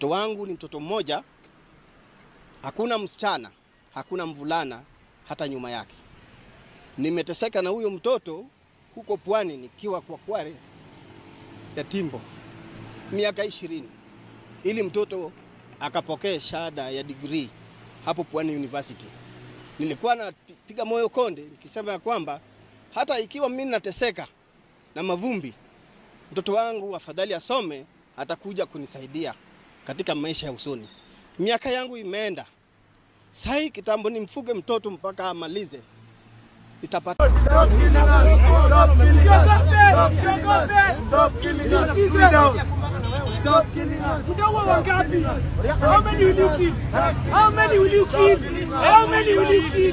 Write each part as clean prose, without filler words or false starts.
Mtoto wangu ni mtoto mmoja, hakuna msichana, hakuna mvulana hata nyuma yake. Nimeteseka na huyo mtoto huko Pwani nikiwa kwa Kware ya Timbo miaka 20 ili mtoto akapokea shahada ya degree hapo Pwani University. Nilikuwa napiga moyo konde nikisema kwamba hata ikiwa mimi nateseka na mavumbi, mtoto wangu afadhali asome, atakuja kunisaidia katika maisha ya usoni. Miaka yangu imeenda. Sai kitambo nimfuge mtoto mpaka amalize. Itapata. Stop killing us. You don't want Gabi. How many will you kill? How many will you kill? How many will you kill?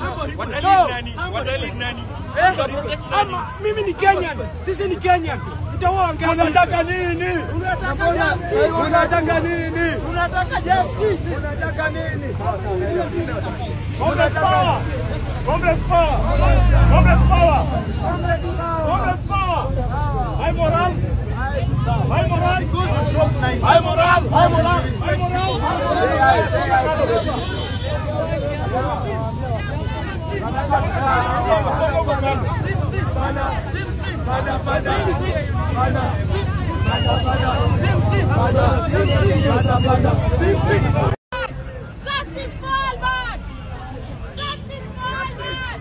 Mimi ni Kenyan. Sisi ni Kenyan. Utaoa Gabi. Unataka nini? Unataka nini? Unataka justice. Unataka nini? Comrades power. Comrades power. Comrades power. Comrades power. High moral. High moral. High moral. High moral. High moral. Justice for Albert! Justice for Albert!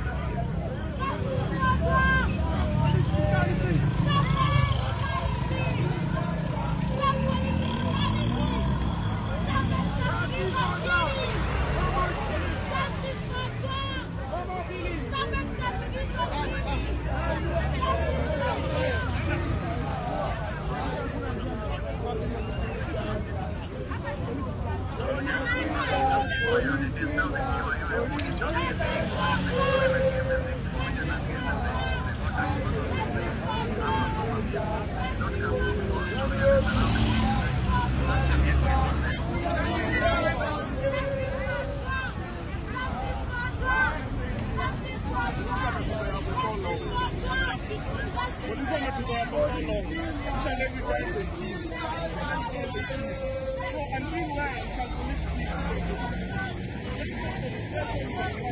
So,